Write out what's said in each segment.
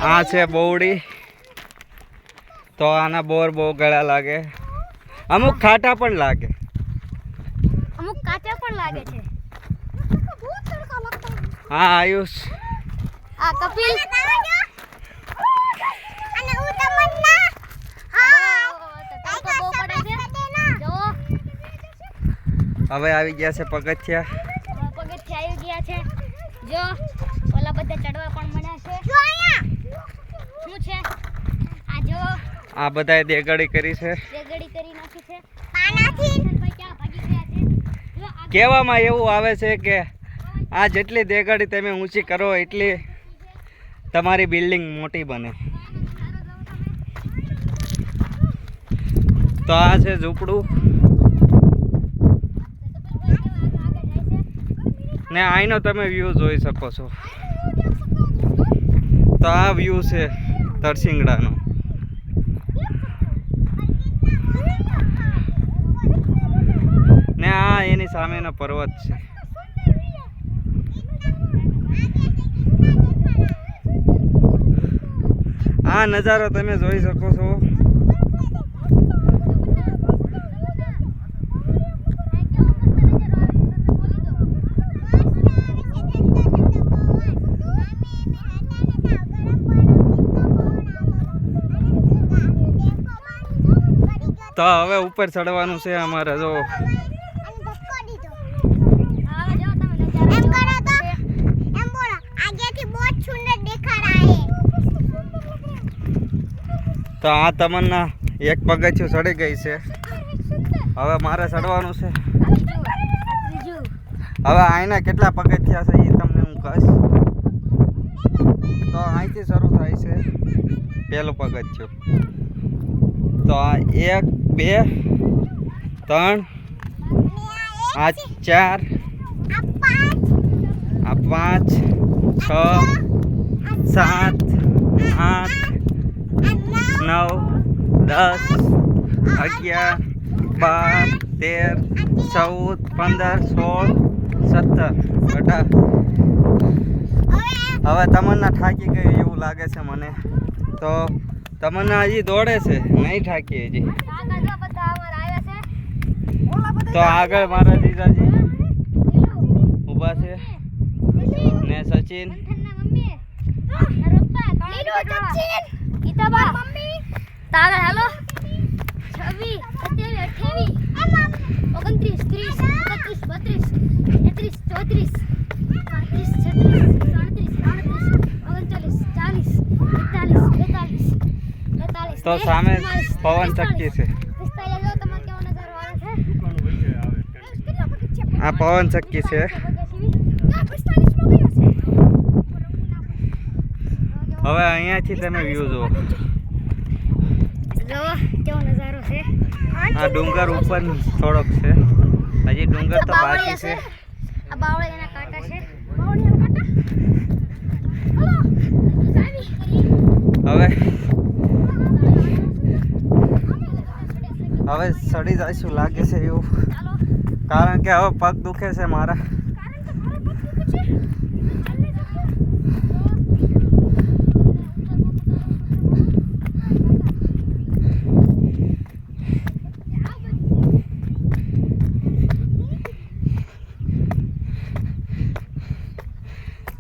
આ છે બોવડી. તો આના બોર બહુ ગળા લાગે, અમુક ખાટા પણ લાગે, અમુક કાચા પણ લાગે છે. હા આયુષ, આ કપિલ અને હું તમન્ના. તડકો બહુ પડે છે. જો હવે આવી ગયા છે પગથિયા. પગથિયા આવી ગયા છે. જો ઓલા બધા ચડવા પણ મળ્યા છે. જો અહીંયા શું છે? આ જો આ બધાએ દેગડી કરી છે. દેગડી કરી નાખી છે. પાનાથી ભાઈ ક્યાં ભાગી ગયા છે? જો આ કહેવામાં એવું આવે છે કે આ જેટલી દેગડી તમે ઊંચી કરો એટલી તમારી બિલ્ડિંગ મોટી બને. તો આ છે ઝૂંપડું ને અહીંનો તમે વ્યૂ જોઈ શકો છો. તો આ વ્યૂ છે તરસિંગડાનો. ને આ એની સામેનો પર્વત છે. આ નજારો તમે જોઈ શકો છો. તો હવે ઉપર ચડવાનું છે અમારે. જો તો આ તમન્ના એક પગથિયું ચડી ગઈ છે. હવે મારે ચડવાનું છે. હવે અહીંના કેટલા પગથિયા છે એ તમને હું કહીશ. તો અહીંથી શરૂ થાય છે પહેલું પગથિયું. તો આ 1 2 3 આ 4 આ 5 6 7 8 9 10 11 12 13 14 15 16 17 હવે તમન્ના થાકી ગઈ એવું લાગે છે મને. તો તમન્ના હજી દોડે છે, નહીં થાકી હજી. તો આગળ મારા જીજાજી ઊભા છે ને સચિન. તારા હાલો 26 27 28 29 30 31 32 તો સામે પવન ચક્કી છે. આ પવન ચક્કી છે. હવે અહીંયાથી તમે વ્યૂ જુઓ. કેવો નજારો છે. આ ડુંગર ઉપર થોડોક છે, હજી ડુંગર તો બાકી છે. આ બાવળિયાના કાંટા છે. હવે સડી જઈશું લાગે છે એવું, કારણ કે હવે પગ દુખે છે મારા.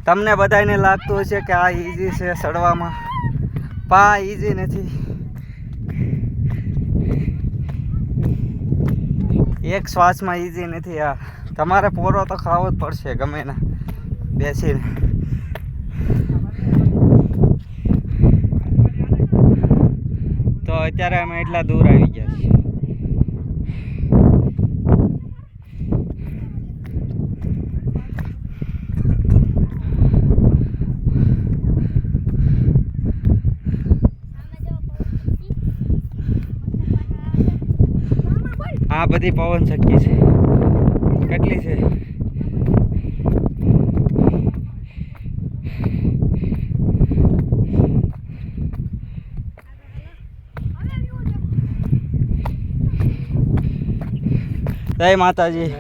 તમને બધાને લાગતું હશે કે આ ઈઝી છે ચડવામાં, પા ઈઝી નથી. એક શ્વાસમાં ઈઝી નથી. આ તમારે પોરો તો ખાવો જ પડશે ગમે ના બેસીને. તો અત્યારે અમે એટલા દૂર આવી ગયા છીએ. આ બધી પવન ચક્કી છે. કેટલી છે? જય માતાજી.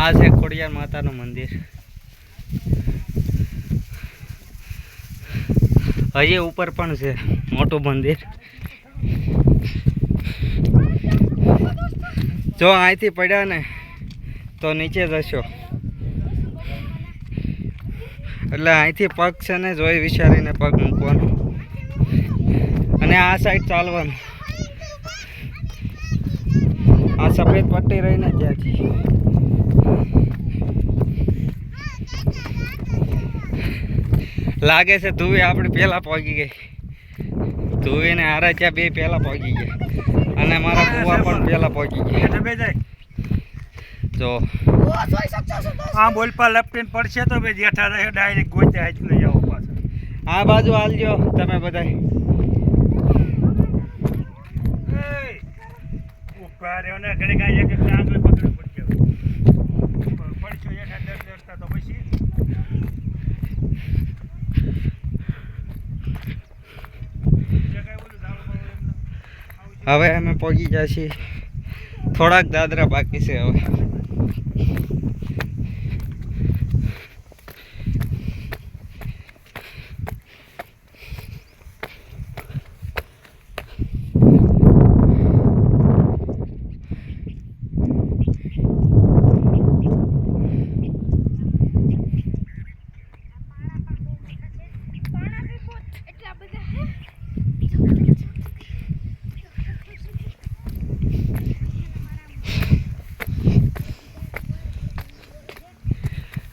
આ છે ખોડિયાર માતાનું મંદિર. હજી ઉપર પણ છે મોટું મંદિર. જો અહીંથી પડ્યા ને તો નીચે જશો, એટલે અહીંથી પગ છે ને જોઈ વિચારીને પગ મૂકવાનો અને આ સાઈડ ચાલવાનું. આ સફેદ પટ્ટી રહીને ત્યાંથી લાગે છે ધુવી આપણી પહેલાં પહોંચી ગઈ. ધુવી ને આરાધ્યા બે પહેલાં પહોંચી ગયા અને મારા કુવા પણ પહેલાં પહોંચી ગયા. જો આ બોલ પર લપટીને પડશે તો બે જેઠા રહે ડાયરેક્ટ ગોચા હેચ લઈ જાઓ પાછા. આ બાજુ હાલજો તમે બધા. ઉપર એને ઘડી ગાય એક આંગળી પકડી પડશે. પડશો એના ડરતા તો પછી હવે અમે પહોંચી ગયા છીએ. થોડાક દાદરા બાકી છે હવે.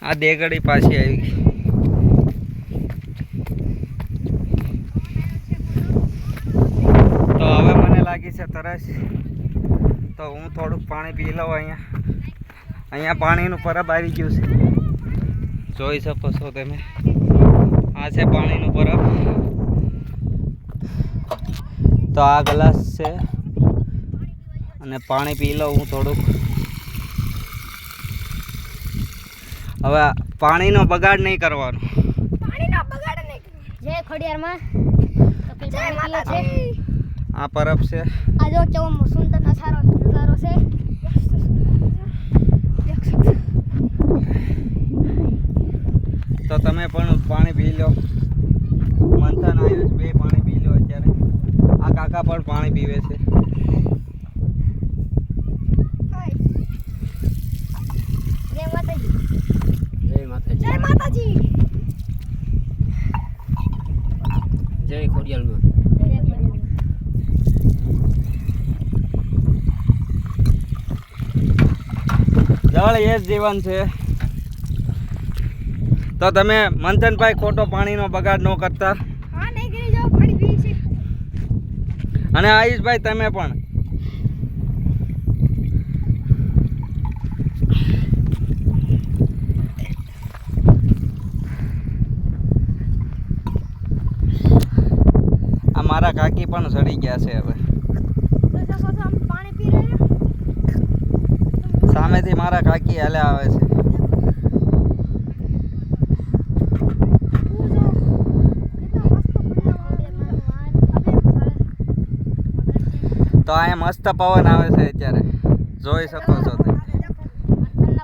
આ દેગડી પાછી આવી ગઈ. તો હવે મને લાગી છે તરસ, તો હું થોડુંક પાણી પી લઉં. અહીંયા પાણીનું પરબ આવી ગયું છે, જોઈ શકો છો તમે. આ છે પાણીનું પરબ. તો આ ગ્લાસ છે અને પાણી પી લઉં હું થોડુંક. હવે પાણીનો બગાડ નહીં કરવાનો. જય ખોડિયારમાં. જય માતાજી. આ પરબ છે. આ જો કેવો સુંદર નજારો છે. તો તમે પણ પાણી પી લો. મંથન આયુષ બે પાણી પી લો અત્યારે. આ કાકા પણ પાણી પીવે છે. જય માતાજી. જય માતાજી. જય માતાજી. જય ખોડિયારમાં. જળ એ જ જીવન છે. તો તમે મંથનભાઈ ખોટો પાણીનો બગાડ ન કરતા. હા નહીં કરી જાઓ, પાણી પી છે. અને આયુષભાઈ તમે પણ. આ મારા કાકી પણ સડી ગયા છે હવે. પાણી પી રહ્યા. સામેથી મારા કાકી હાલે આવે છે. તો અહીંયા મસ્ત પવન આવે છે અત્યારે, જોઈ શકો છો તમે.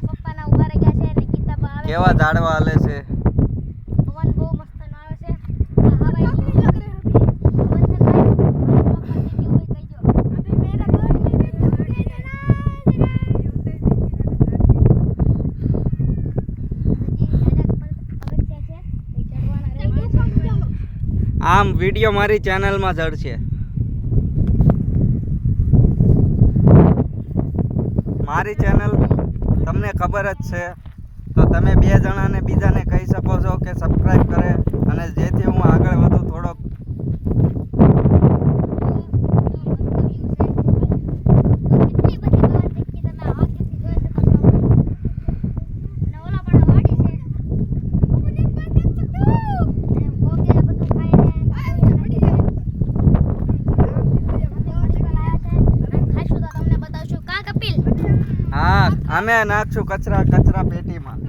પપ્પાના ઉભા રહી ગયા છે ને કિતાબ આવે. કેવા ઝાડવા હાલે છે. પવન બહુ મસ્ત આવે છે. હા ભાઈ લગ રહે અભી. આમ વિડીયો મારી ચેનલમાં ચડશે. મારી ચેનલ તમને ખબર જ છે, તો તમે બે જણાને બીજાને કહી શકો છો કે સબસ્ક્રાઈબ કરે, અને જેથી હું આગળ વધું થોડોક. હા, અમે નાખશું કચરા પેટીમાં.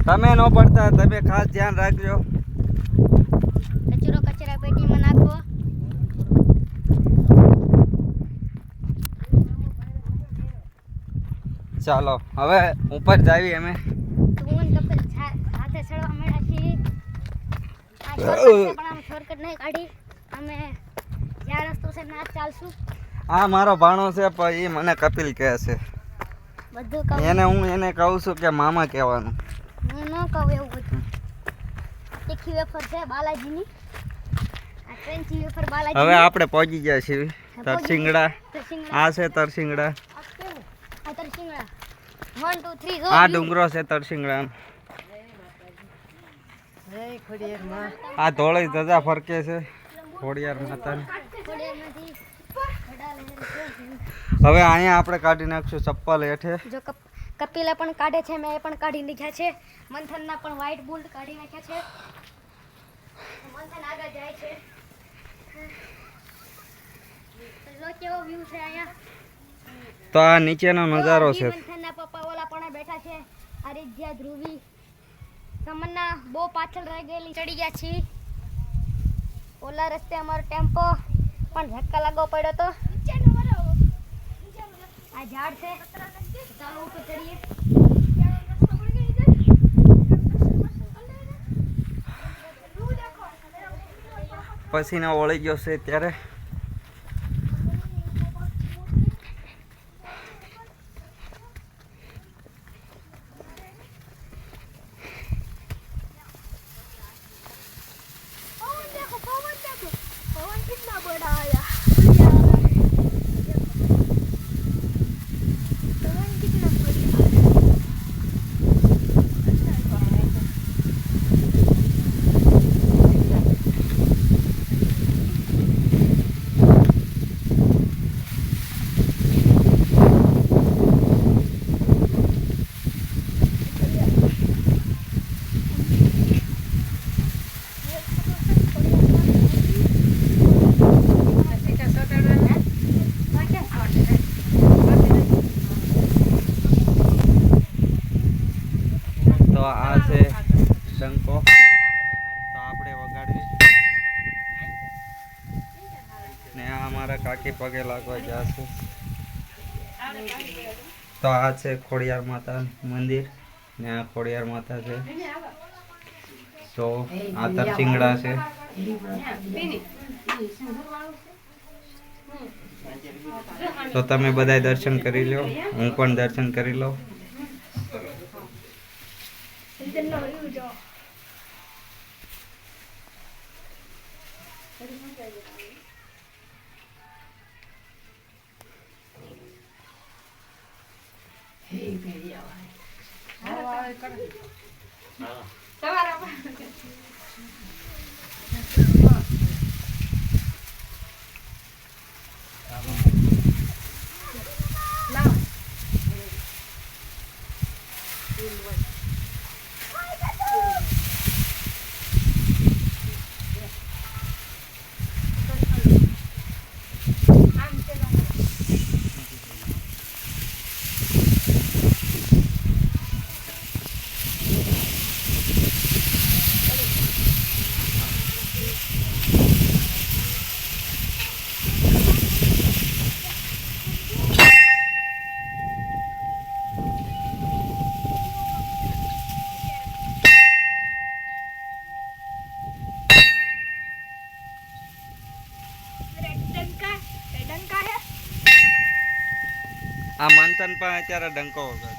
તમે ન પડતા, તમે ખાસ ધ્યાન રાખજો. કચરો કચરા પેટીમાં નાખવો. ચાલો હવે ઉપર જાવી અમે. તો હું ને કપિલ સાથે ચડવા મળ્યા છીએ. આ શોર્ટકટ છે પણ આમ શોર્ટકટ નહીં કાઢી. અમે જ્યાં રસ્તો છે ના જ ચાલશું. આ મારો ભાણો છે પણ એ મને કપિલ કહે છે. બધું કહું હું એને કહું છું કે મામા કહેવાનું. હું ન કહું એવું બધું. તીખી વેફર છે બાલાજીની. આ ક્રન્ચી વેફર બાલાજી. હવે આપણે પહોંચી ગયા છીએ તરસિંગડા. આ છે તરસિંગડા. આ તરસિંગડા 1 2 3 આ ડુંગરો છે તરસિંગડા. આ ધોળી ધજા ફરકે છે ખોડિયાર માતાની. હવે અહીંયા આપણે કાઢી નાખશું ચપ્પલ હેઠે. જો કપિલા પણ કાઢે છે, મેં એ પણ કાઢી નાખ્યા છે. મંથનના પણ વ્હાઈટ બુલ્ટ કાઢી નાખ્યા છે. મંથન આગળ જાય છે. લો કેવો વ્યૂ છે અહીંયા. તો આ નીચેનો નજારો છે. મંથનના પપ્પા ઓલા પણ બેઠા છે. આરિધ્યા, ધ્રુવી, તમન્ના બહુ પાછળ રહી ગયેલી. ચડી ગયા છીએ. ઓલા રસ્તે અમારો ટેમ્પો પણ ધક્કા લાગવો પડ્યો તો. આ ઝાડ છે. ચાલો ઉપર ચડીએ. પસીનો વળી ગયો છે ત્યારે. તો આ છે શંકો. તો આપણે વગાડવી ને આ અમારા કાકી પગે લાગવા ગયા છે. તો આ છે ખોડિયાર માતા મંદિર ને આ ખોડિયાર માતા છે. તો આ તરસિંગડા છે. તો તમે બધાય દર્શન કરી લો, હું પણ દર્શન કરી લઉં. આ મંથન પણ અત્યારે ડંકો વગાડે.